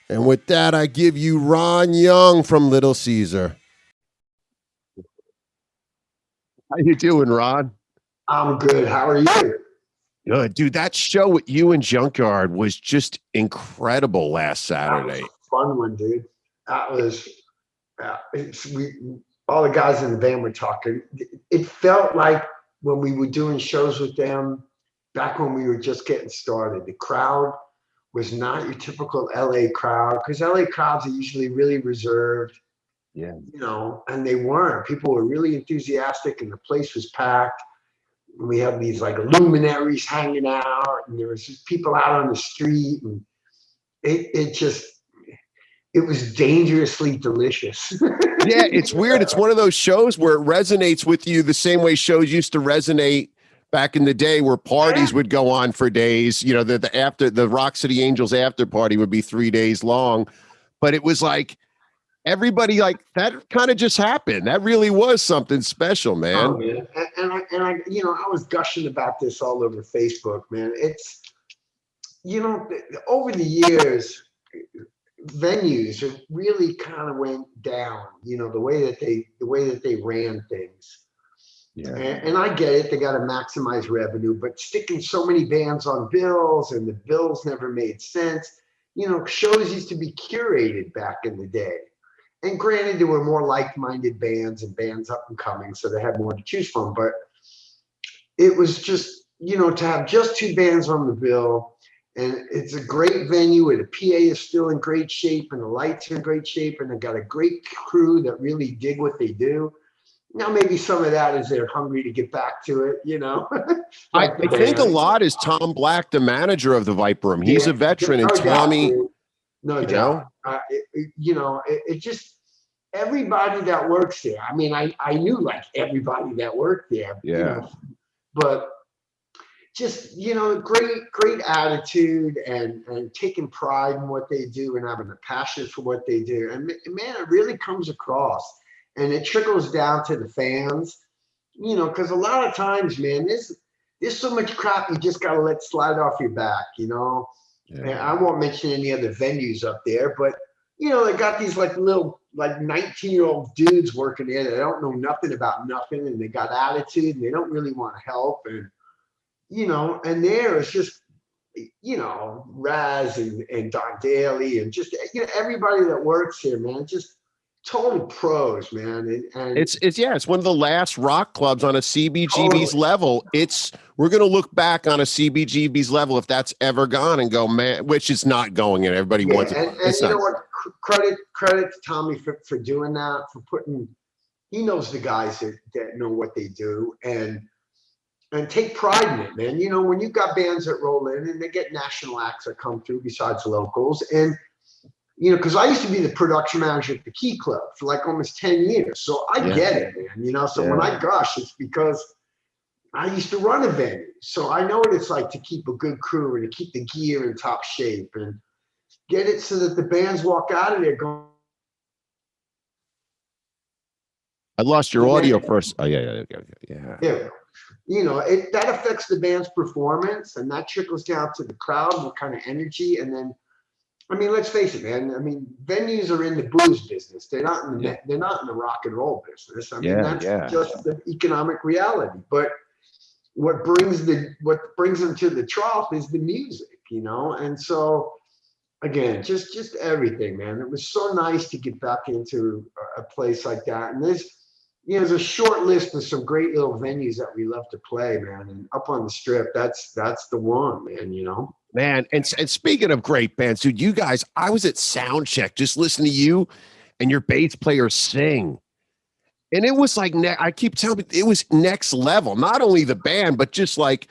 And with that, I give you Ron Young from Little Caesar. How you doing, Ron? I'm good. How are you? Good, dude. That show with you and Junkyard was just incredible last That was Saturday. a fun one, dude. That was we all the guys in the band were talking. It felt like when we were doing shows with them back when we were just getting started. The crowd was not your typical LA crowd because LA crowds are usually really reserved, Yeah. and they weren't. People were really enthusiastic, and the place was packed. We have these like luminaries hanging out, and there was just people out on the street, and it just it was dangerously delicious. Yeah, it's weird. It's one of those shows where it resonates with you the same way shows used to resonate back in the day where parties would go on for days. The Rock City Angels after party would be 3 days long. But it was like everybody like that kind of just happened. That really was something special, Oh man. man, I was gushing about this all over Facebook, man. It's over the years, venues have really kind of went down. The way that they ran things. Yeah. And I get it; they got to maximize revenue, but sticking so many bands on bills and the bills never made sense. Shows used to be curated back in the day. And granted, there were more like-minded bands and bands up and coming, so they had more to choose from. But it was just, to have just two bands on the bill, and it's a great venue, and the PA is still in great shape, and the lights are in great shape, and they've got a great crew that really dig what they do. Now, maybe some of that is they're hungry to get back to it. I, Like the I think a band. lot is Tom Black, the manager of the Viper Room. He's Yeah, a veteran, and no doubt, Tommy, dude. No you doubt. know, It just everybody that works there. I mean, I knew like everybody that worked there, yeah. but just great attitude and taking pride in what they do and having a passion for what they do. And man, it really comes across, and it trickles down to the fans. Because a lot of times, man, there's so much crap you just gotta let slide off your back. And Yeah. I won't mention any other venues up there, but they got these like little like 19-year-old dudes working there that don't know nothing about nothing, and they got attitude, and they don't really want to help. And there it's just Raz and Don Daly and just everybody that works here, man, just total pros, man. And It's one of the last rock clubs on a CBGB's totally. level. We're gonna look back on a CBGB's level if that's ever gone and go, man, which is not going in. Everybody Yeah, wants it. and It's you know not. what? Credit to Tommy for doing that, for putting. He knows the guys that know what they do, and take pride in it, man. When you've got bands that roll in and they get national acts that come through besides locals, and because I used to be the production manager at the Key Club for like almost 10 years, so I Yeah. get it, man. So when Yeah. I gush, it's because I used to run a venue, so I know what it's like to keep a good crew and to keep the gear in top shape and get it so that the bands walk out of there going, I lost your and audio then first. Oh yeah. yeah, that affects the band's performance, and that trickles down to the crowd, what kind of energy, and then I mean, let's face it, man. I mean, venues are in the booze business. Yeah. They're not in the rock and roll business. I mean, Yeah. that's Yeah. just the economic reality. But what brings them to the trough is the music. And so again, just everything, man. It was so nice to get back into a place like that. And there's a short list of some great little venues that we love to play, man. And up on the strip, that's the one, man. Man, and speaking of great bands, dude, you guys, I was at sound check just listening to you and your bass player sing. And it was like I keep telling you, it was next level. Not only the band, but just like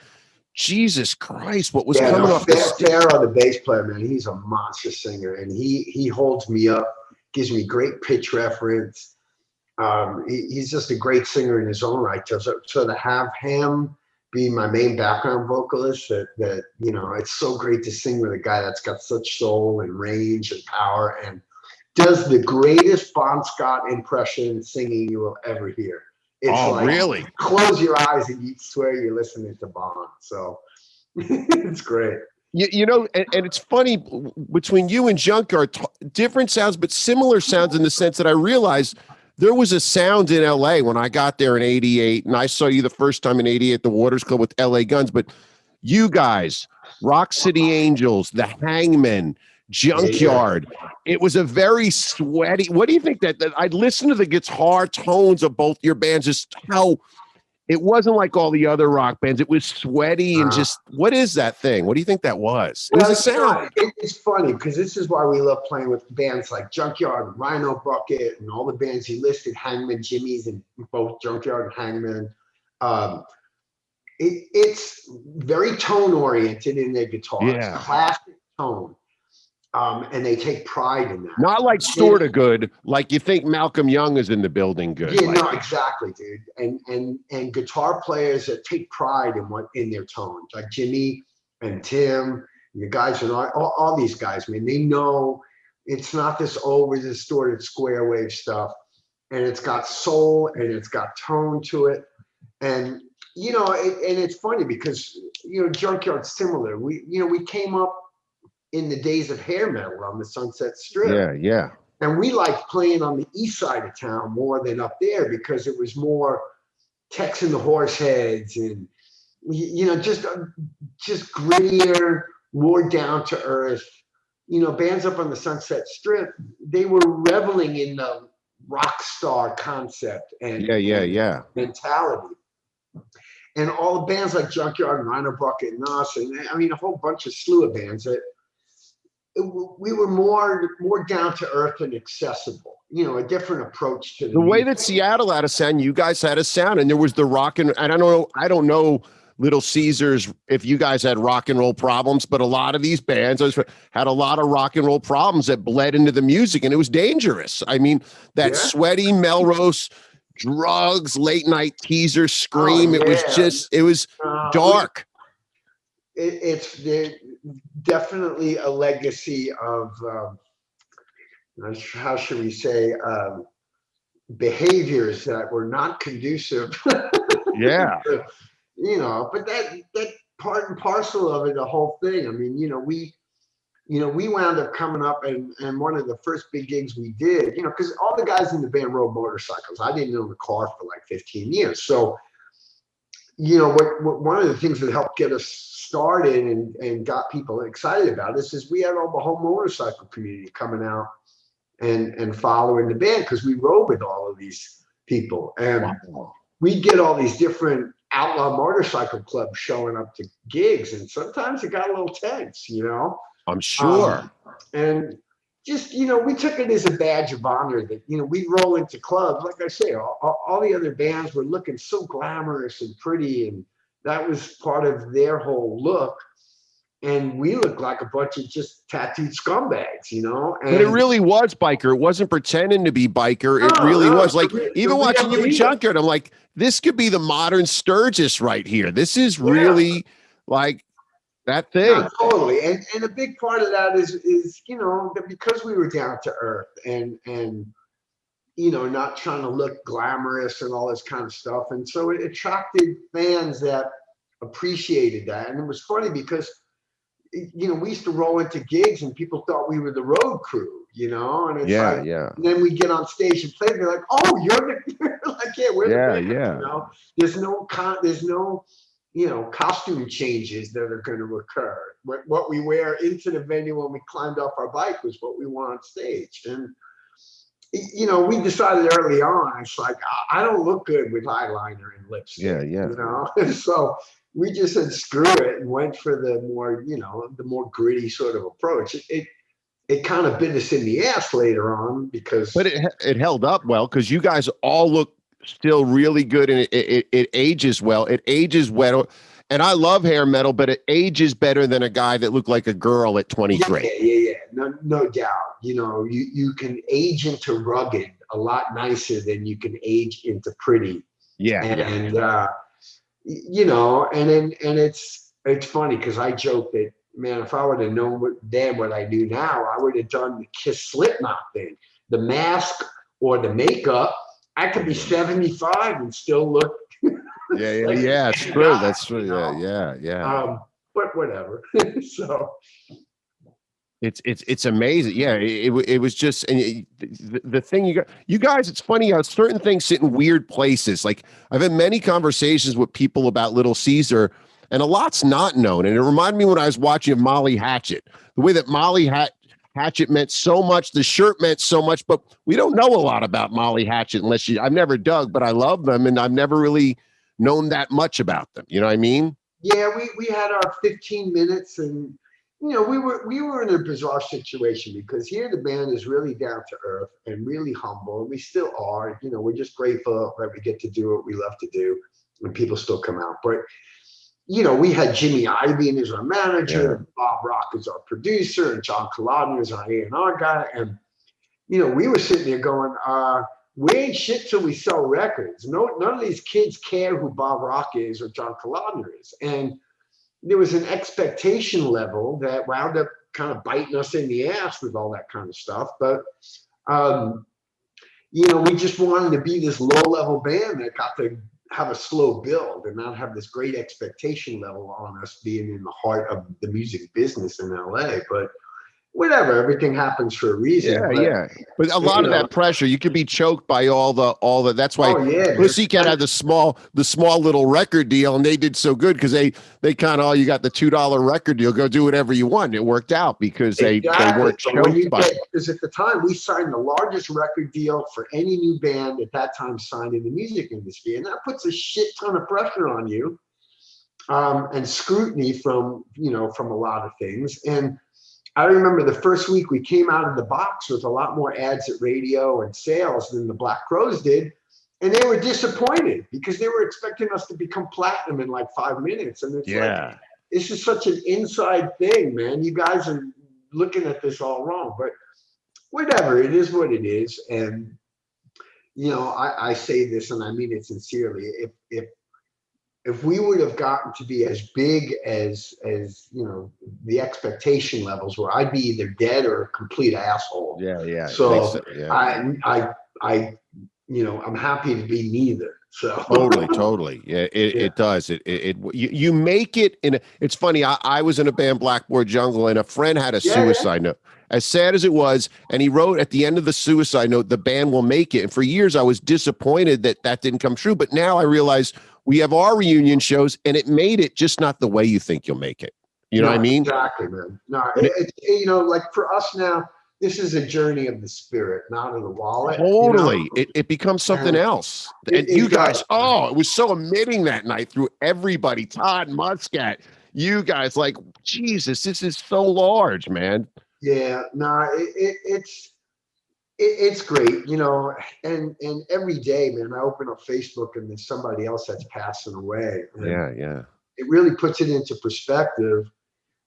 Jesus Christ, what was Yeah, no, coming off the stage. Pharaoh, the bass player, man, he's a monster singer, and he holds me up, gives me great pitch reference. He's just a great singer in his own right. So to have him be my main background vocalist, that it's so great to sing with a guy that's got such soul and range and power, and does the greatest Bon Scott impression singing you will ever hear. It's Oh, like really? close your eyes and you swear you're listening to Bon. So it's great. You know, and it's funny between you and Junkyard, different sounds, but similar sounds in the sense that I realized there was a sound in LA when I got there in 88, and I saw you the first time in 88 at the Waters Club with LA Guns, but you guys, Rock City Angels, the Hangmen, Junkyard, it was a very sweaty. What do you think that I'd listen to the guitar tones of both your bands, just how it wasn't like all the other rock bands. It was sweaty and just, what is that thing? What do you think that was? It was a sound. It's funny because this is why we love playing with bands like Junkyard, Rhino Bucket, and all the bands he listed, Hangman, Jimmy's, and both Junkyard and Hangman. It's very tone oriented in their guitars, classic tone. And they take pride in that. Not like Sorta Good, like you think Malcolm Young is in the building good. Yeah, like. no, exactly, dude. And guitar players that take pride in their tones, like Jimmy and Tim, and the guys and all these guys, man, they know it's not this over distorted square wave stuff, and it's got soul and it's got tone to it. And you know, and it's funny because Junkyard's similar. We came up in the days of hair metal on the Sunset Strip. Yeah. And we liked playing on the east side of town more than up there because it was more Tex and the Horseheads and, just grittier, more down to earth. Bands up on the Sunset Strip, they were reveling in the rock star concept and mentality. And all the bands like Junkyard and Rhino Bucket and us, and I mean, a whole bunch of slew of bands that we were more down to earth and accessible, a different approach to the way that Seattle had a sound. You guys had a sound, and there was the rock and I don't know Little Caesars if you guys had rock and roll problems, but a lot of these bands had a lot of rock and roll problems that bled into the music, and it was dangerous. I mean, that sweaty Melrose drugs, late night teaser scream. It was dark. It's definitely a legacy of how should we say behaviors that were not conducive. But that part and parcel of it, the whole thing. I mean, we wound up coming up and one of the first big gigs we did, because all the guys in the band rode motorcycles. I didn't own a car for like 15 years. So, what one of the things that helped get us started and got people excited about this is we had all the whole motorcycle community coming out and following the band because we rode with all of these people. And we'd get all these different outlaw motorcycle clubs showing up to gigs. And sometimes it got a little tense, I'm sure. And just, we took it as a badge of honor that, we'd roll into clubs. Like I say, all the other bands were looking so glamorous and pretty. And that was part of their whole look. And we looked like a bunch of just tattooed scumbags, And but it really was biker. It wasn't pretending to be biker. It really was. Like, even watching you in Junkyard, I'm like, this could be the modern Sturgis right here. This is really like that thing. No, totally. And a big part of that is that because we were down to earth and not trying to look glamorous and all this kind of stuff. And so it attracted fans that appreciated that. And it was funny because, we used to roll into gigs and people thought we were the road crew, and it's and then we get on stage and play, they're like, oh, you're like, we're the band, There's no costume changes that are going to occur. What we wear into the venue when we climbed off our bike was what we wore on stage. And, we decided early on, it's like, I don't look good with eyeliner and lipstick. So we just said, screw it, and went for the more gritty sort of approach. It kind of bit us in the ass later on because. But it held up well because you guys all look still really good, and it ages well. It ages well, and I love hair metal, but it ages better than a guy that looked like a girl at 23. Yeah. No doubt. You can age into rugged a lot nicer than you can age into pretty. And it's funny because I joke that, man, if I would have known what I knew now, I would have done the Kiss Slipknot thing, the mask or the makeup. I could be 75 and still look. It's true. That's true. Yeah. but whatever. So It's amazing. Yeah, it was just, and the thing you guys, it's funny how certain things sit in weird places. Like I've had many conversations with people about Little Caesar, and a lot's not known. And it reminded me when I was watching Molly Hatchet, the way that Hatchet meant so much, the shirt meant so much, but we don't know a lot about Molly Hatchet unless I've never dug, but I love them, and I've never really known that much about them. You know what I mean? yeah, we had our 15 minutes, and we were in a bizarre situation because here the band is really down to earth and really humble, and we still are. We're just grateful that we get to do what we love to do, and people still come out. But we had Jimmy Iovine as our manager, and Bob Rock as our producer, and John Kolodner as our A&R guy, and we were sitting there going, we ain't shit till we sell records. No, none of these kids care who Bob Rock is or John Kolodner is. And there was an expectation level that wound up kind of biting us in the ass with all that kind of stuff. But, we just wanted to be this low-level band that got to have a slow build and not have this great expectation level on us being in the heart of the music business in LA. But whatever, everything happens for a reason. But a lot of that pressure, you could be choked by all the. That's why Pussycat had the small little record deal, and they did so good because they kind of, you got the $2 record deal, go do whatever you want. It worked out because they weren't choked by. Because at the time we signed the largest record deal for any new band at that time signed in the music industry, and that puts a shit ton of pressure on you, and scrutiny from a lot of things. And I remember the first week we came out of the box with a lot more ads at radio and sales than the Black Crowes did. And they were disappointed because they were expecting us to become platinum in like 5 minutes. And it's like, this is such an inside thing, man. You guys are looking at this all wrong, but whatever, it is what it is. And, I say this and I mean it sincerely. If we would have gotten to be as big as the expectation levels were, I'd be either dead or a complete asshole. So I'm happy to be neither. So totally. Yeah, it does. You make it it's funny. I was in a band, Blackboard Jungle, and a friend had a suicide note. As sad as it was, and he wrote at the end of the suicide note, the band will make it. And for years I was disappointed that didn't come true. But now I realize we have our reunion shows, and it made it, just not the way you think you'll make it. You know what I mean? Exactly, man. No, like for us now, this is a journey of the spirit, not of the wallet. Totally. It becomes something else. And you guys, it was so emitting that night through everybody. Todd Muscat, you guys, like, Jesus, this is so large, man. Yeah, no, it's great, and every day, man, I open up Facebook and there's somebody else that's passing away. It really puts it into perspective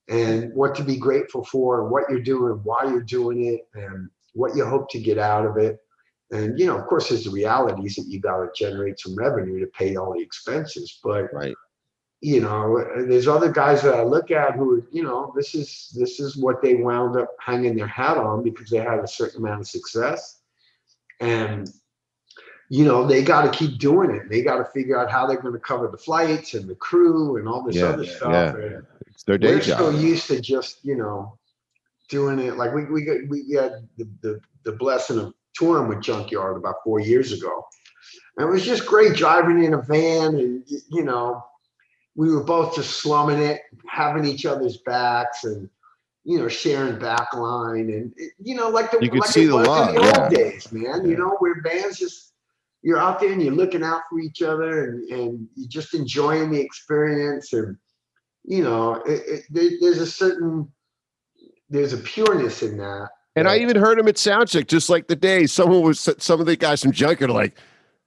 and what to be grateful for and what you're doing, why you're doing it, and what you hope to get out of it. And, of course, there's the realities that you got to generate some revenue to pay all the expenses. But, there's other guys that I look at who, this is what they wound up hanging their hat on because they had a certain amount of success. And, they got to keep doing it. They got to figure out how they're going to cover the flights and the crew and all this other stuff. And it's their day we're job. so used to just, doing it. Like we had the blessing of touring with Junkyard about 4 years ago. And it was just great driving in a van and, we were both just slumming it, having each other's backs and, sharing backline and, you could see the love in the old days, man, where bands just, you're out there and you're looking out for each other and you're just enjoying the experience. And, there's a pureness in that. And I even heard him at Soundcheck, just like the day some of the guys from Junkyard are like,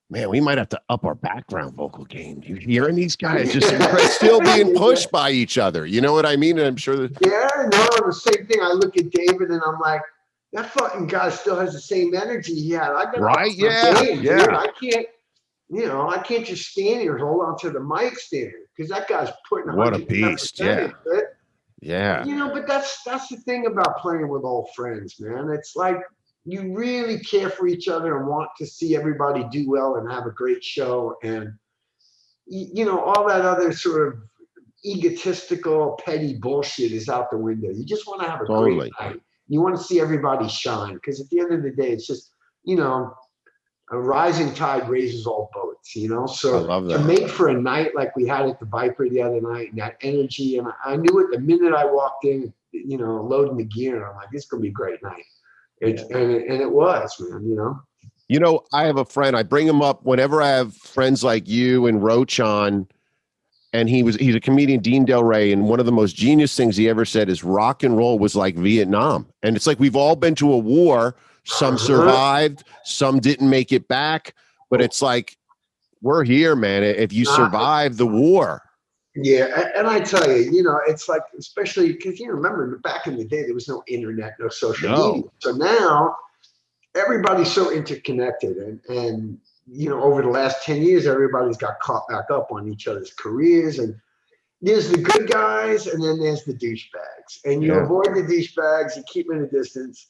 man, we might have to up our background vocal game. You hearing these guys just still being pushed by each other. You know what I mean? And I'm sure that. The same thing. I look at David and I'm like, that fucking guy still has the same energy he had. I got game, dude. I can't, I can't just stand here and hold on to the mic stand because that guy's putting what a beast. But that's the thing about playing with old friends, man. It's like you really care for each other and want to see everybody do well and have a great show. And, all that other sort of egotistical, petty bullshit is out the window. You just want to have a great Totally. night. You want to see everybody shine, because at the end of the day, it's just, you know, a rising tide raises all boats, you know? I So love to that. make for a night like we had at the Viper the other night, and that energy, and I knew it the minute I walked in, you know, loading the gear, and I'm like, this is going to be a great night. And it was, man, you know? You know, I have a friend, I bring him up whenever I have friends like you and Roach on, and he's a comedian, Dean Del Rey, and one of the most genius things he ever said is rock and roll was like Vietnam. And it's like we've all been to a war. Some survived, some didn't make it back, but it's like we're here, man. If you survive the war. Yeah, and I tell you, you know, it's like, especially because you remember back in the day, there was no internet, no social media. No. So now everybody's so interconnected, and you know, over the last 10 years, everybody's got caught back up on each other's careers, and there's the good guys, and then there's the douchebags, and you avoid the douchebags, you keep them in a distance,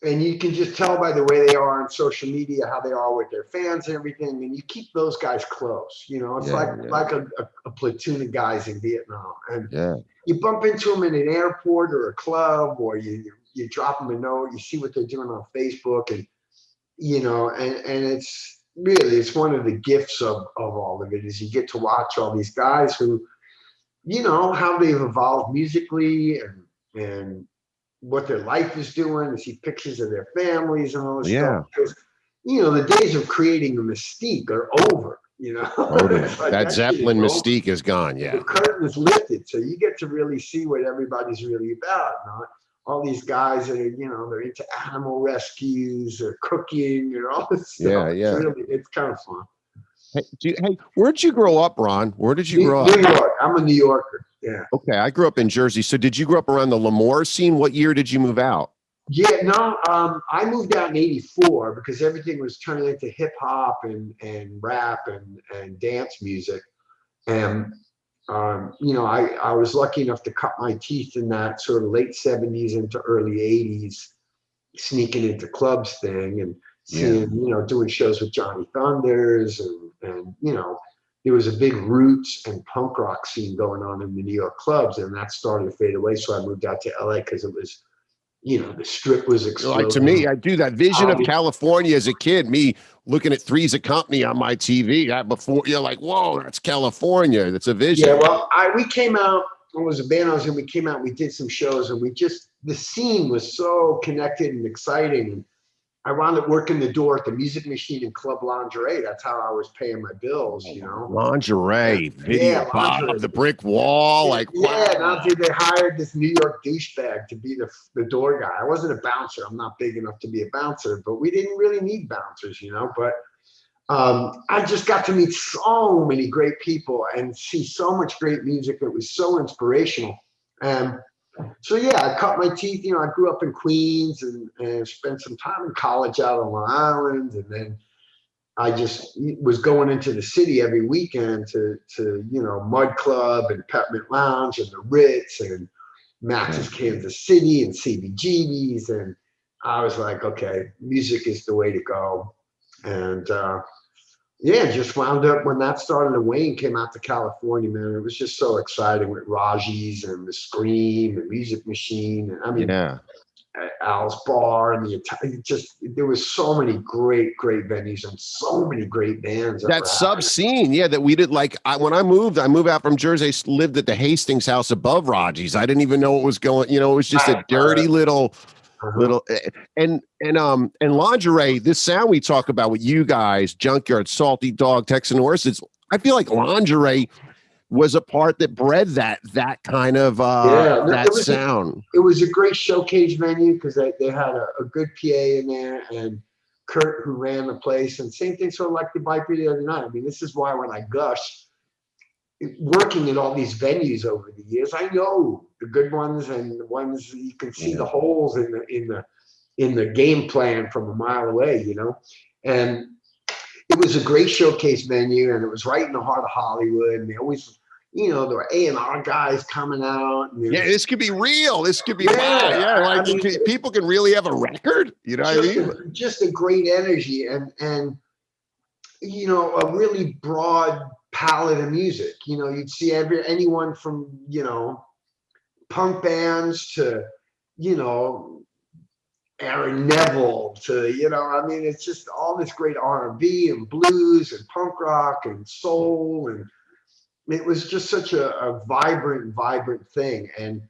and you can just tell by the way they are on social media how they are with their fans and everything, and you keep those guys close. You know, it's like a platoon of guys in Vietnam, and you bump into them in an airport or a club, or you drop them a note, you see what they're doing on Facebook, and you know, and it's really, it's one of the gifts of all of it, is you get to watch all these guys who, you know, how they've evolved musically, and what their life is doing, and see pictures of their families and all this stuff. Because, you know, the days of creating a mystique are over, you know. Like that Zeppelin mystique is gone. Yeah. The curtain is lifted. So you get to really see what everybody's really about. You know? All these guys that are, you know, they're into animal rescues or cooking and all this stuff. Yeah. It's kind of fun. Hey, where'd you grow up, Ron? Where did you grow up? New York. I'm a New Yorker. Yeah. Okay, I grew up in Jersey. So did you grow up around the Lemoore scene? What year did you move out? Yeah, no, I moved out in '84 because everything was turning into hip hop and rap and dance music. And, you know, I was lucky enough to cut my teeth in that sort of late '70s into early '80s, sneaking into clubs thing, and seeing, you know, doing shows with Johnny Thunders, and you know, there was a big roots and punk rock scene going on in the New York clubs, and that started to fade away. So I moved out to LA because it was, you know, the strip was exploding. Like, to me, I do that vision of California as a kid, me looking at Three's a Company on my TV. That before you're like, whoa, that's California. That's a vision. Yeah, well, we came out, it was a band I was in, we came out, we did some shows, and the scene was so connected and exciting. I wound up working the door at the Music Machine and Club Lingerie. That's how I was paying my bills, you know. Lingerie, video, Bob, the brick wall, like yeah. Now, dude, they hired this New York douchebag to be the door guy. I wasn't a bouncer. I'm not big enough to be a bouncer, but we didn't really need bouncers, you know. But I just got to meet so many great people and see so much great music that was so inspirational. So yeah, I cut my teeth. You know, I grew up in Queens and spent some time in college out on Long Island, and then I just was going into the city every weekend to you know, Mud Club and Peppermint Lounge and the Ritz and Max's Kansas City and CBGB's, and I was like, okay, music is the way to go. And yeah, just wound up when that started to wane, came out to California, man. It was just so exciting with Raji's and the Scream and Music Machine. And I mean, Al's Bar and there was so many great venues and so many great bands. That sub scene, that we did. Like when I moved out from Jersey, I lived at the Hastings House above Raji's. I didn't even know what was going. You know, it was just a dirty little. And Lingerie, this sound we talk about with you guys, Junkyard, Salty Dog, Texan Horses, I feel like Lingerie was a part that bred that kind of sound. It was a great showcase venue because they had a good PA in there, and Kurt, who ran the place, and same thing sort of like the Viper the other night. I mean, this is why when I gush, working in all these venues over the years, I know the good ones and the ones you can see the holes in the game plan from a mile away, you know. And it was a great showcase venue, and it was right in the heart of Hollywood. And they always, you know, there were A&R guys coming out. And this could be real. This could be like I mean, people can really have a record. You know what I mean? Just a great energy and you know, a really broad palette of music. You know, you'd see anyone from, you know, punk bands to, you know, Aaron Neville to, you know, I mean, it's just all this great R&B and blues and punk rock and soul. And it was just such a vibrant thing. And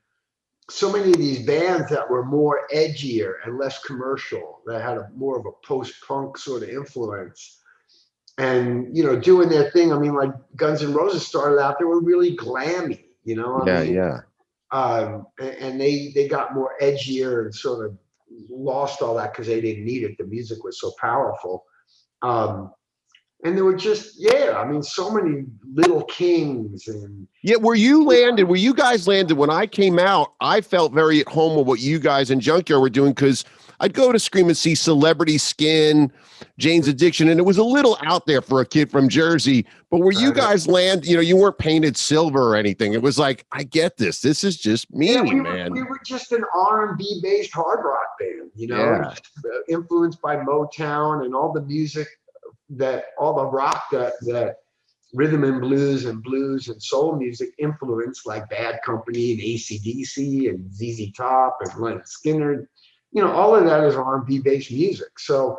so many of these bands that were more edgier and less commercial, that had more of a post-punk sort of influence, and, you know, doing their thing. I mean, like Guns N' Roses started out, they were really glammy, you know. I mean, Yeah. and they got more edgier and sort of lost all that because they didn't need it. The music was so powerful. And there were just, yeah, I mean, so many Little Kings and Yeah, where you guys landed when I came out, I felt very at home with what you guys and Junkyard were doing, because I'd go to Scream and see Celebrity Skin, Jane's Addiction, and it was a little out there for a kid from Jersey. But where you guys land, you know, you weren't painted silver or anything. It was like, I get this. This is just me, yeah, man. we were just an R&B based hard rock band, you know, Yeah. influenced by Motown and all the music all the rock that rhythm and blues and soul music influenced, like Bad Company and AC/DC and ZZ Top and Leonard Skinner. You know, all of that is R&B based music. So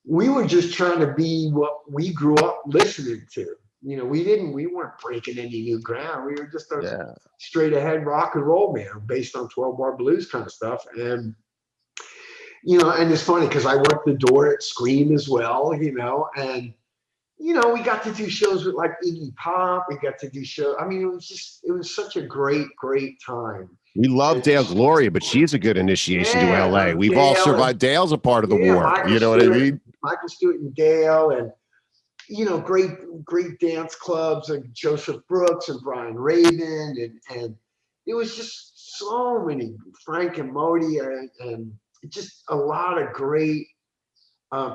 we were just trying to be what we grew up listening to. You know, we weren't breaking any new ground. We were just a straight ahead rock and roll band based on 12-bar blues kind of stuff. And, you know, and it's funny because I worked the door at Scream as well, you know, and, you know, we got to do shows with like Iggy Pop. We got to do shows. I mean, it was such a great time. We love Dale Gloria, but she's a good initiation to LA. We've all survived. Dale's a part of the war. You know what I mean? Michael Stewart and Dale, and, you know, great dance clubs like Joseph Brooks and Brian Raven, and it was just so many, Frank and Modi, and just a lot of great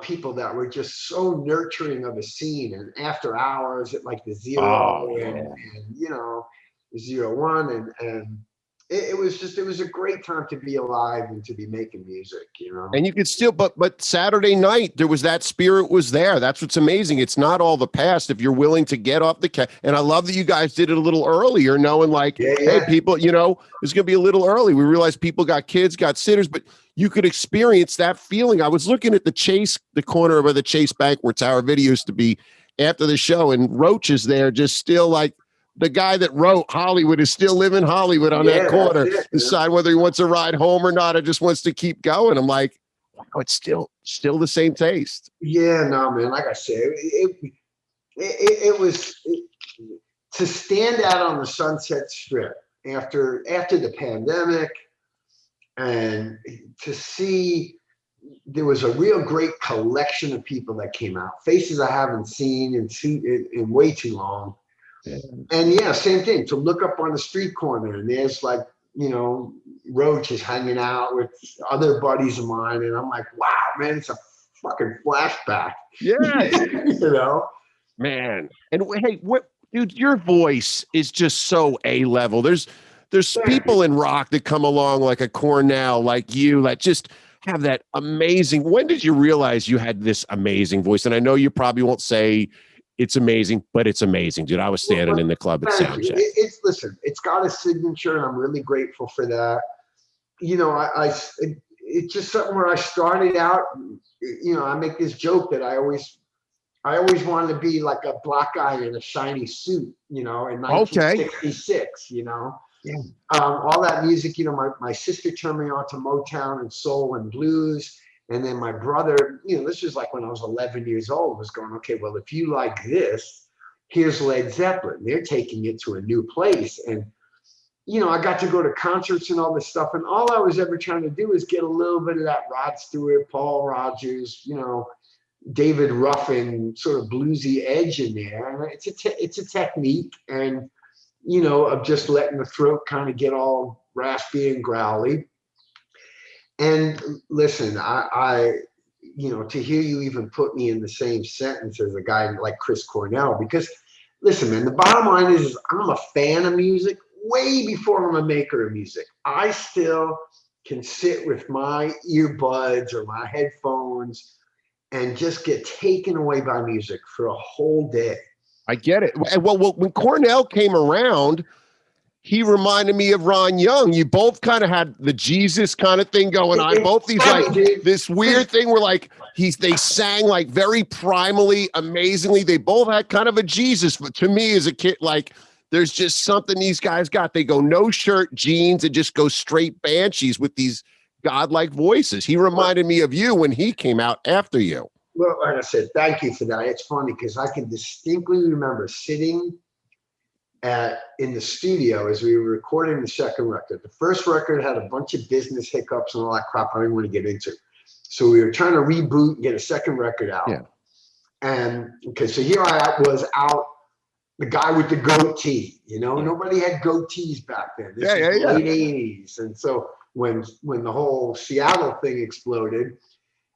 people that were just so nurturing of a scene. And After Hours at like the Zero, and you know, 01, and it was a great time to be alive and to be making music, you know. And you could still, but Saturday night, there was that spirit was there. That's what's amazing. It's not all the past if you're willing to get off the and I love that you guys did it a little earlier, knowing like, hey, people, you know, it's going to be a little early. We realized people got kids, got sitters, but you could experience that feeling. I was looking at the corner of the Chase Bank where Tower Video used to be after the show, and Roach is there, just still like, the guy that wrote Hollywood is still living Hollywood on that corner. Decide whether he wants to ride home or not, or just wants to keep going. I'm like, wow, it's still the same taste. Yeah, no, man. Like I said, it was to stand out on the Sunset Strip after the pandemic, and to see there was a real great collection of people that came out, faces I haven't seen in way too long. And yeah, same thing, to look up on the street corner and there's like, you know, Roach is hanging out with other buddies of mine, and I'm like, wow, man, it's a fucking flashback. Yeah. You know, man. And hey, dude, your voice is just so A-level. There's people in rock that come along like a Cornell, like you, that just have that amazing. When did you realize you had this amazing voice? And I know you probably won't say it's amazing, but it's amazing, dude. I was standing in the club at Soundcheck. Listen, it's got a signature, and I'm really grateful for that. You know, it's just something where I started out. You know, I make this joke that I always wanted to be like a black guy in a shiny suit. You know, in 1966. You know, all that music. You know, my sister turned me on to Motown and soul and blues. And then my brother, you know, this was like when I was 11 years old, was going, okay, well, if you like this, here's Led Zeppelin. They're taking it to a new place. And, you know, I got to go to concerts and all this stuff. And all I was ever trying to do is get a little bit of that Rod Stewart, Paul Rodgers, you know, David Ruffin sort of bluesy edge in there. And it's a technique, and, you know, of just letting the throat kind of get all raspy and growly. And listen, I, you know, to hear you even put me in the same sentence as a guy like Chris Cornell, because listen, man, the bottom line is I'm a fan of music way before I'm a maker of music. I still can sit with my earbuds or my headphones and just get taken away by music for a whole day. I get it. Well, when Cornell came around, he reminded me of Ron Young. You both kind of had the Jesus kind of thing going on. Both these like this weird thing where like they sang like very primally, amazingly. They both had kind of a Jesus. But to me as a kid, like there's just something these guys got. They go no shirt, jeans, and just go straight banshees with these godlike voices. He reminded me of you when he came out after you. Well, like I said, thank you for that. It's funny because I can distinctly remember sitting in the studio as we were recording the second record. The first record had a bunch of business hiccups and all that crap I didn't want to get into. So we were trying to reboot and get a second record out. Yeah. And so here I was out, the guy with the goatee, nobody had goatees back then. This is the late 80s. And so when the whole Seattle thing exploded,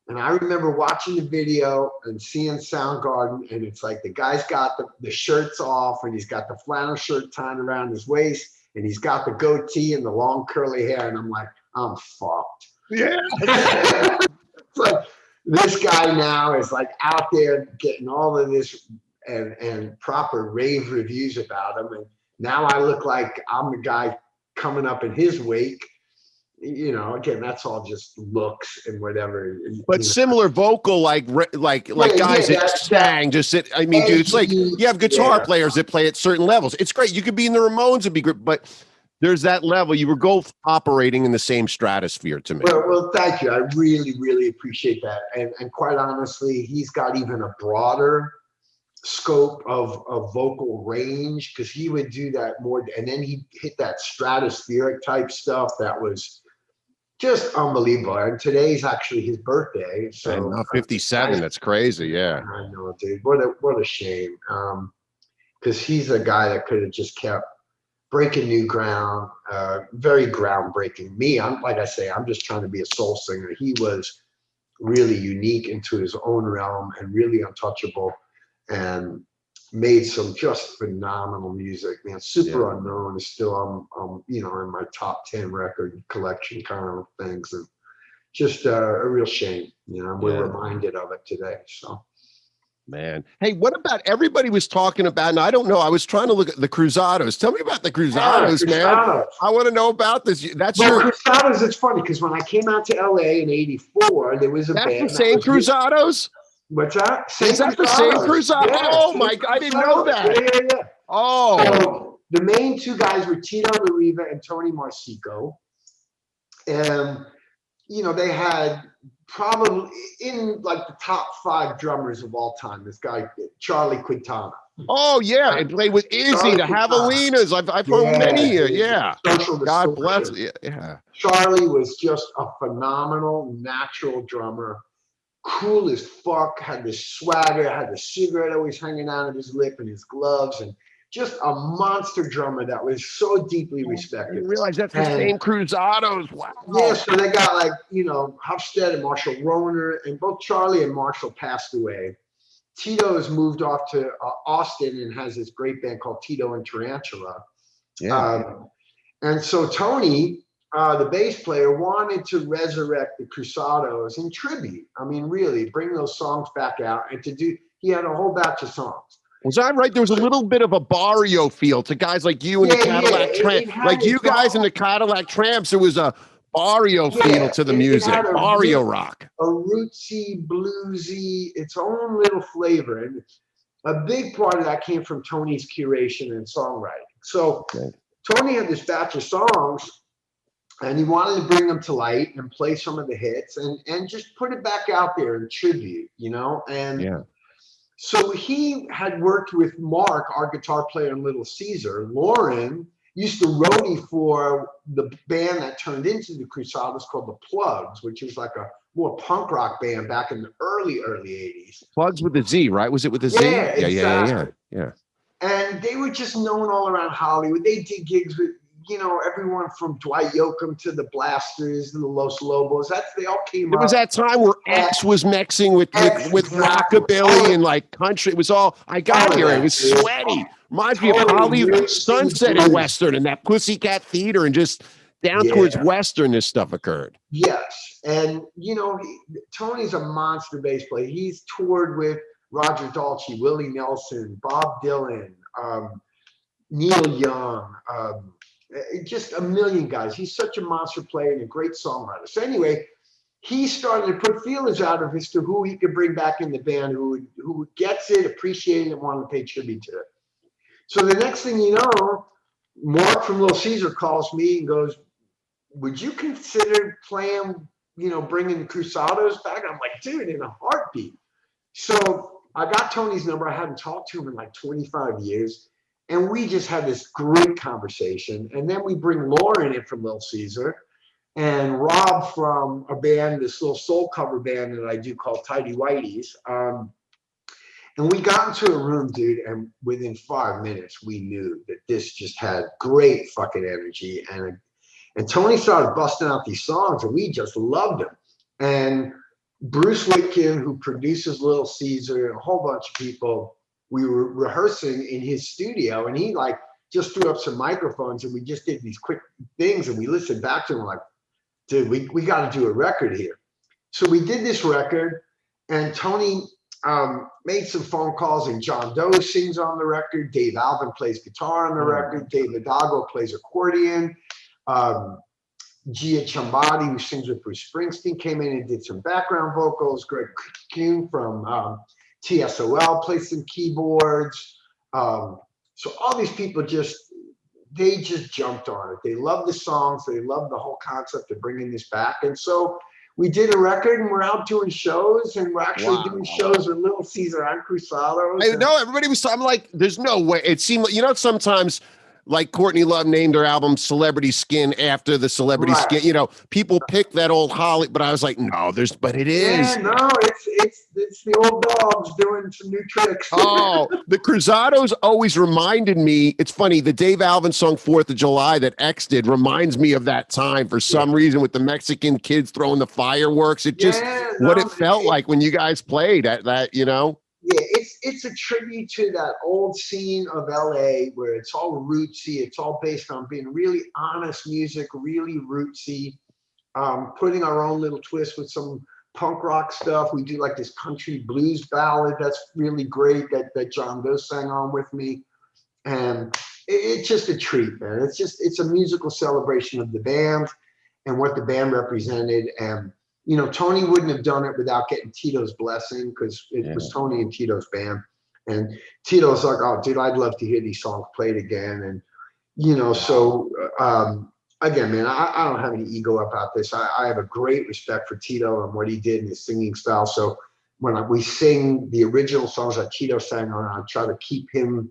and I remember watching the video and seeing Soundgarden, and it's like the guy's got the shirts off, and he's got the flannel shirt tied around his waist, and he's got the goatee and the long curly hair, and I'm like, I'm fucked. Yeah. It's like this guy now is like out there getting all of this and proper rave reviews about him, and now I look like I'm the guy coming up in his wake. Again, that's all just looks and whatever. But similar vocal, like guys that sang. I mean, dude, it's like you have guitar players that play at certain levels. It's great. You could be in the Ramones, it'd be great, but there's that level. You were both operating in the same stratosphere to me. Well, thank you. I really, really appreciate that. And quite honestly, he's got even a broader scope of vocal range because he would do that more, and then he hit that stratospheric type stuff that was just unbelievable. And today's actually his birthday. So not 57. That's crazy. Yeah. I know, dude. What a shame. Because he's a guy that could have just kept breaking new ground, very groundbreaking. Like I say, I'm just trying to be a soul singer. He was really unique into his own realm and really untouchable, and made some just phenomenal music, man. Super Unknown is still in my top 10 record collection kind of things, and just a real shame. We're reminded of it today. So, man, hey, what about everybody was talking about? And I don't know. I was trying to look at the Cruzados. Tell me about the Cruzados, man. I want to know about this. Cruzados. It's funny because when I came out to LA in '84, there was a band. That's the same Cruzados. What's that? Is that the same Cruzado? Yeah, oh my God, I didn't know that. Yeah. Oh. So the main two guys were Tito LaRiva and Tony Marsico. And, they had probably in like the top 5 drummers of all time, this guy, Charlie Quintana. Oh yeah, and played with Izzy, the Javelinas. I've heard many here. Yeah. God bless. Yeah. Charlie was just a phenomenal natural drummer. Cool as fuck, had this swagger, had the cigarette always hanging out of his lip and his gloves, and just a monster drummer that was so deeply respected. You realize that's the same Cruzados. Wow. Yeah, so they got like, Hofstede and Marshall Roner, and both Charlie and Marshall passed away. Tito has moved off to Austin and has this great band called Tito and Tarantula. Yeah. And so Tony, the bass player, wanted to resurrect the Cruzados in tribute. I mean, really, bring those songs back out and he had a whole batch of songs. Was I right? There was a little bit of a Barrio feel to guys like you and the Cadillac Tramps. Like you guys and the Cadillac Tramps, there was a Barrio feel to the music, Barrio rock. A rootsy, bluesy, its own little flavor. And a big part of that came from Tony's curation and songwriting. So Tony had this batch of songs, and he wanted to bring them to light and play some of the hits and just put it back out there in tribute, And so he had worked with Mark, our guitar player in Little Caesar. Lauren used to roadie for the band that turned into the Cruzados called the Plugs, which is like a more punk rock band back in the early 80s. Plugs with a Z, right? Was it with a Z? Yeah, exactly. Yeah. And they were just known all around Hollywood. They did gigs with everyone from Dwight Yoakam to the Blasters and the Los Lobos. They all came up. It was that time where X was mixing with rockabilly and like country. It was all, I got here. It was sweaty. Reminds me of Hollywood Sunset and Western and that Pussycat Theater, and just down towards Western, this stuff occurred. Yes. And, Tony's a monster bass player. He's toured with Roger Daltrey, Willie Nelson, Bob Dylan, Neil Young, just a million guys. He's such a monster player and a great songwriter. So anyway, he started to put feelers out of as to who he could bring back in the band, who gets it, appreciates it, and want to pay tribute to it. So the next thing you know, Mark from Little Caesar calls me and goes, would you consider playing, bringing the Cruzados back? I'm like, dude, in a heartbeat. So I got Tony's number. I hadn't talked to him in like 25 years. And we just had this great conversation. And then we bring Lauren in from Little Caesar and Rob from a band, this little soul cover band that I do called Tidy Whities. And we got into a room, dude, and within 5 minutes, we knew that this just had great fucking energy. And Tony started busting out these songs, and we just loved them. And Bruce Witkin, who produces Little Caesar, and a whole bunch of people, we were rehearsing in his studio, and he like just threw up some microphones, and we just did these quick things, and we listened back to him like, dude, we got to do a record here. So we did this record, and Tony made some phone calls, and John Doe sings on the record. Dave Alvin plays guitar on the record. Dave Hidalgo plays accordion. Gia Chambadi, who sings with Bruce Springsteen, came in and did some background vocals. Greg Kuhn from TSOL plays some keyboards. So all these people they just jumped on it. They love the songs. They love the whole concept of bringing this back. And so we did a record, and we're out doing shows, and we're actually doing shows with Little Caesar and Cruzados. I know everybody was. I'm like, there's no way. It seemed like, sometimes like Courtney Love named her album Celebrity Skin after the Celebrity Skin. People pick that old Holly, but I was like, no, but it is. Yeah, no, it's the old dogs doing some new tricks. Oh, the Cruzados always reminded me. It's funny, the Dave Alvin song 4th of July that X did reminds me of that time for some reason, with the Mexican kids throwing the fireworks. It just what it felt like when you guys played at that. Yeah, it's a tribute to that old scene of LA where it's all rootsy. It's all based on being really honest music, really rootsy, putting our own little twist with some punk rock stuff. We do like this country blues ballad that's really great that John Doe sang on with me. And it's just a treat, man. It's a musical celebration of the band and what the band represented. And Tony wouldn't have done it without getting Tito's blessing, because it was Tony and Tito's band. And Tito's like, oh, dude, I'd love to hear these songs played again. And, so again, man, I don't have any ego about this. I have a great respect for Tito and what he did in his singing style. So when we sing the original songs that Tito sang on, I try to keep him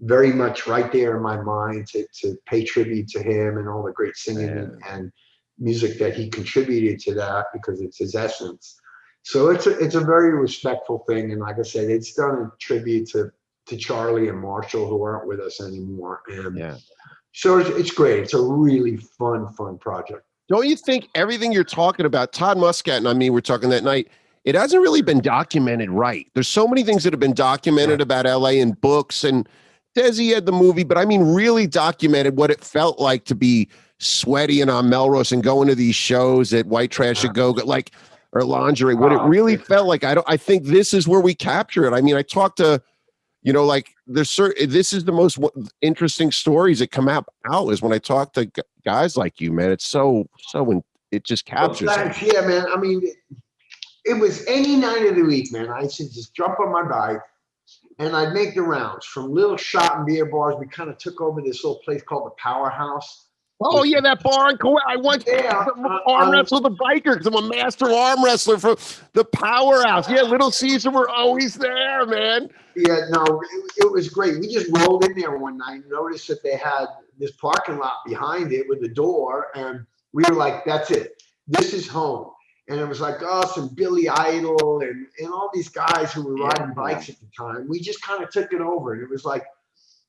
very much right there in my mind to pay tribute to him and all the great singing and music that he contributed to that, because it's his essence. So it's a very respectful thing. And like I said, it's done a tribute to Charlie and Marshall, who aren't with us anymore. And so it's great. It's a really fun project. Don't you think everything you're talking about, Todd Muscat and I mean, we're talking that night, it hasn't really been documented right. There's so many things that have been documented about LA in books, and Desi had the movie, but I mean, really documented what it felt like to be sweaty and on Melrose and going to these shows at White Trash at Go, or Lingerie, what it really felt like. I think this is where we capture it. I mean, I talked to, this is the most interesting stories that come out is when I talk to guys like you, man. It's it just captures it. Yeah, man. I mean, it was any night of the week, man. I should just jump on my bike and I'd make the rounds from little shot and beer bars. We kind of took over this little place called the Powerhouse. Oh yeah, that bar in Kuwait. I once arm wrestled with a biker because I'm a master arm wrestler for the Powerhouse. Yeah, Little Caesar were always there, man. Yeah, no, it was great. We just rolled in there one night and noticed that they had this parking lot behind it with a door, and we were like, "That's it. This is home." And it was like us and Billy Idol and all these guys who were riding bikes at the time. We just kind of took it over, and it was like,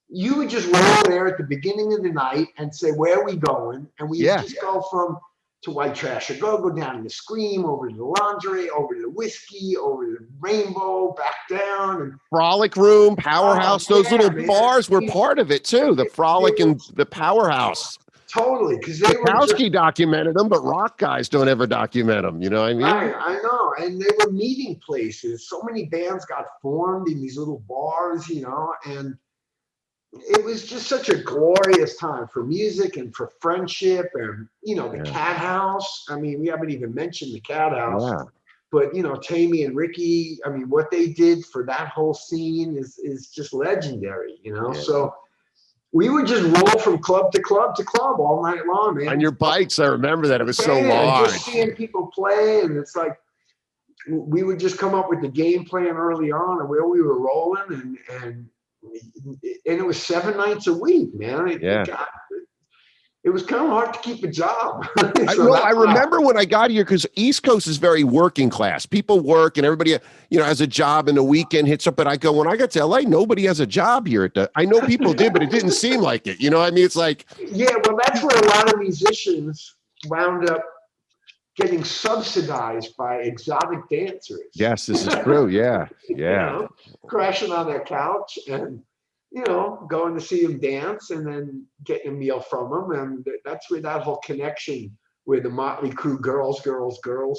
you would just roll there at the beginning of the night and say, where are we going? And we just go to White Trash or go down to the Scream, over to the Lingerie, over to the Whiskey, over to the Rainbow, back down. And Frolic Room, Powerhouse, those little bars were part of it too. The Frolic and the Powerhouse. totally. Because they were just Bukowski documented them, but rock guys don't ever document them. You know what I mean? right. I know, and they were meeting places. So many bands got formed in these little bars, and it was just such a glorious time for music and for friendship, and the Yeah. Cat House. I mean, we haven't even mentioned the Cat House. Yeah. But Tammy and Ricky, I mean, what they did for that whole scene is just legendary, Yeah. So we would just roll from club to club to club all night long, man. On your bikes, I remember that. It was so Yeah, large. just seeing people play, and it's like we would just come up with the game plan early on and where we were rolling, and it was 7 nights a week, man. It was kind of hard to keep a job. I remember when I got here, because East Coast is very working class. People work and everybody, has a job, and the weekend hits up. But when I got to LA, nobody has a job here. I know people did, but it didn't seem like it. You know what I mean? It's like, yeah, well, that's where a lot of musicians wound up getting subsidized by exotic dancers. Yes, this is true. Yeah. Yeah. Crashing on their couch and going to see them dance and then getting a meal from them. And that's where that whole connection with the Motley Crue girls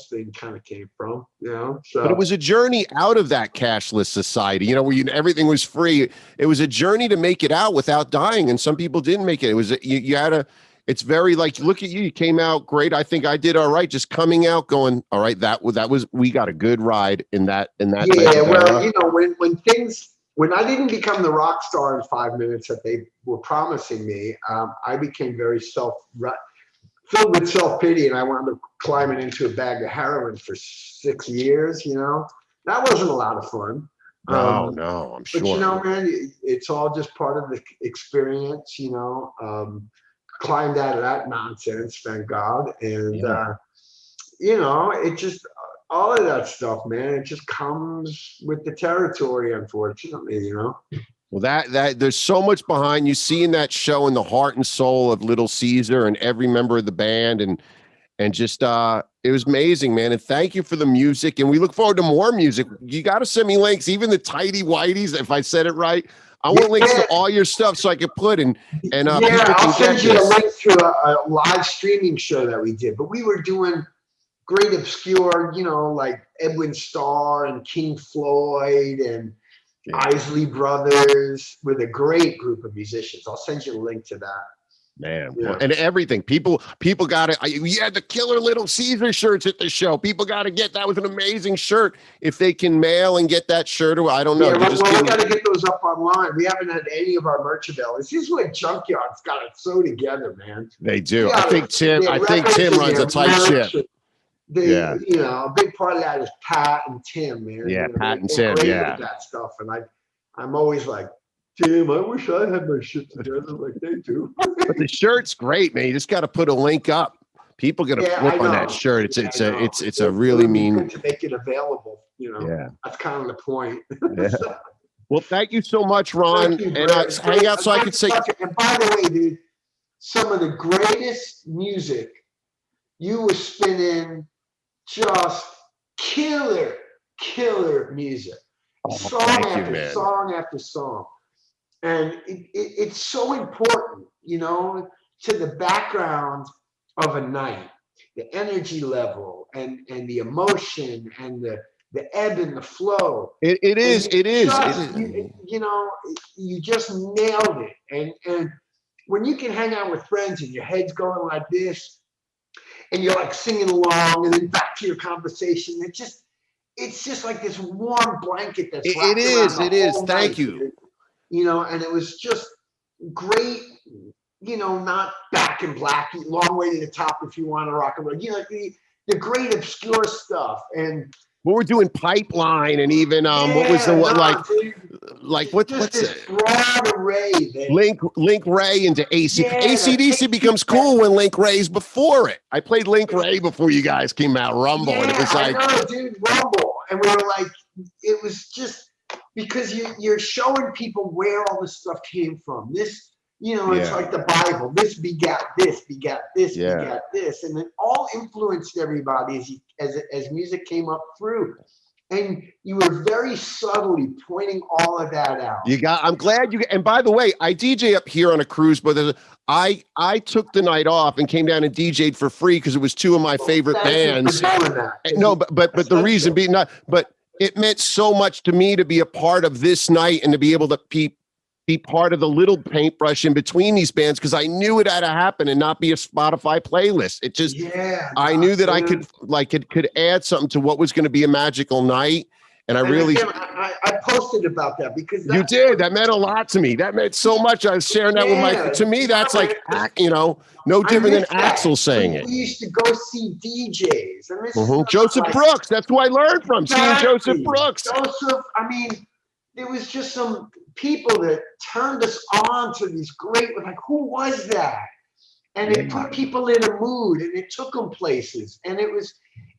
thing kind of came from, So, but it was a journey out of that cashless society, where everything was free. It was a journey to make it out without dying. And some people didn't make it. It was, you had to, it's very like, look at you came out great. I think I did all right. Just coming out going, all right, that was, we got a good ride in that. Yeah. Well, when I didn't become the rock star in 5 minutes that they were promising me, I became very filled with self-pity, and I wound up climbing into a bag of heroin for 6 years, That wasn't a lot of fun. No, I'm sure. But, man, it's all just part of the experience, climbed out of that nonsense, thank God. And, it just, all of that stuff, man, it just comes with the territory, unfortunately, Well, that there's so much behind you, seeing that show and the heart and soul of Little Caesar and every member of the band, and just it was amazing, man. And thank you for the music, and we look forward to more music. You got to send me links, even the Tidy Whities, if I said it right. I want links to all your stuff so I can put and people I'll can send get you this. a link to a live streaming show that we did, but we were doing great obscure, like Edwin Starr and King Floyd and Isley Brothers, with a great group of musicians. I'll send you a link to that. Man, and everything. People got it. We had the killer Little Caesar shirts at the show. People got to get that. Was an amazing shirt. If they can mail and get that shirt, I don't know. Yeah, we got to get those up online. We haven't had any of our merch available. This is what Junkyard's got it so together, man. They do. I think Tim runs a tight ship. A big part of that is Pat and Tim, man. Yeah, Pat and Tim. Yeah, that stuff, and I'm always like, Tim, I wish I had my shit together like they do. But the shirt's great, man. You just got to put a link up. People gonna flip on that shirt. It's a really mean to make it available. Yeah, that's kind of the point. Yeah. Well, thank you so much, Ron. And hang out so I could say. And by the way, dude, some of the greatest music you were spinning, just killer music, song after song. And it's so important, to the background of a night, the energy level and the emotion and the ebb and the flow. It is. You just nailed it. And when you can hang out with friends and your head's going like this, and you're like singing along, and then back to your conversation, it's just like this warm blanket that's it is. Thank you. And it was just great, not Back in Black, Long Way to the Top if you want to rock and roll, the great obscure stuff. And we're doing Pipeline, and even what was the one what's this broad array that Link Ray into AC/DC becomes cool when Link Ray's before it. I played Link Ray before you guys came out, Rumble, and it was like, I know, dude, Rumble, and we were like, it was just because you're showing people where all this stuff came from. This, it's like the Bible. This begat this, begat this, begat this, and it all influenced everybody as music came up through. And you were very subtly pointing all of that out. I'm glad you, and by the way, I DJ up here on a cruise, but I took the night off and came down and DJ'd for free because it was two of my favorite bands. No, but the reason being but it meant so much to me to be a part of this night and to be able to be part of the little paintbrush in between these bands, because I knew it had to happen and not be a Spotify playlist. It just, I knew that I could could add something to what was going to be a magical night. And I posted about that because you did. That meant a lot to me. That meant so much. I was sharing that with to me, that's like, no different than Axl saying it. We used to go see DJs. And this Joseph Brooks. That's who I learned from, seeing Joseph Brooks. I mean, there was just some people that turned us on to these great, like, who was that? And it put people in a mood, and it took them places. And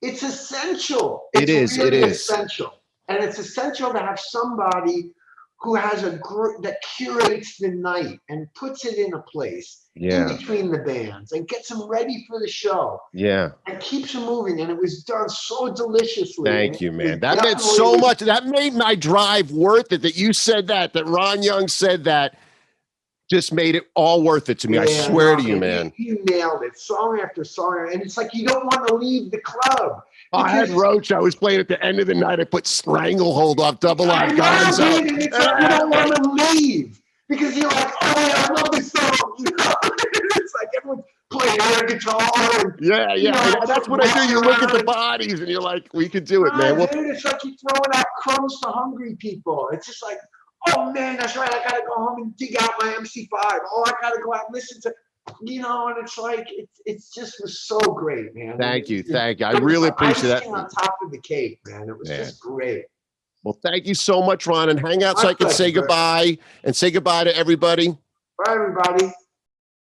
it's essential. It is essential. And it's essential to have somebody who has a group that curates the night and puts it in a place in between the bands and gets them ready for the show. Yeah. And keeps them moving. And it was done so deliciously. Thank you, man. That meant so much. That made my drive worth it. That you said that Ron Young said that. Just made it all worth it to me. I swear to you, man. You nailed it, song after song, and it's like you don't want to leave the club. I had Roach. I was playing at the end of the night. I put Stranglehold off Double Live Gonzo. And it's like you don't want to leave because you're like, oh yeah, I love this song. You know, it's like everyone's playing air guitar. And, that's what I do. You look at the bodies and you're like, we could do it, man. Dude, it's like you're throwing out crumbs to hungry people. It's just like, oh man, that's right. I gotta go home and dig out my MC5. Oh, I gotta go out and listen to, and it's like it's just was so great, man. Thank you. I really appreciate that. On top of the cake, man. It was just great. Well, thank you so much, Ron. And hang out so I can say goodbye and say goodbye to everybody. Bye, everybody.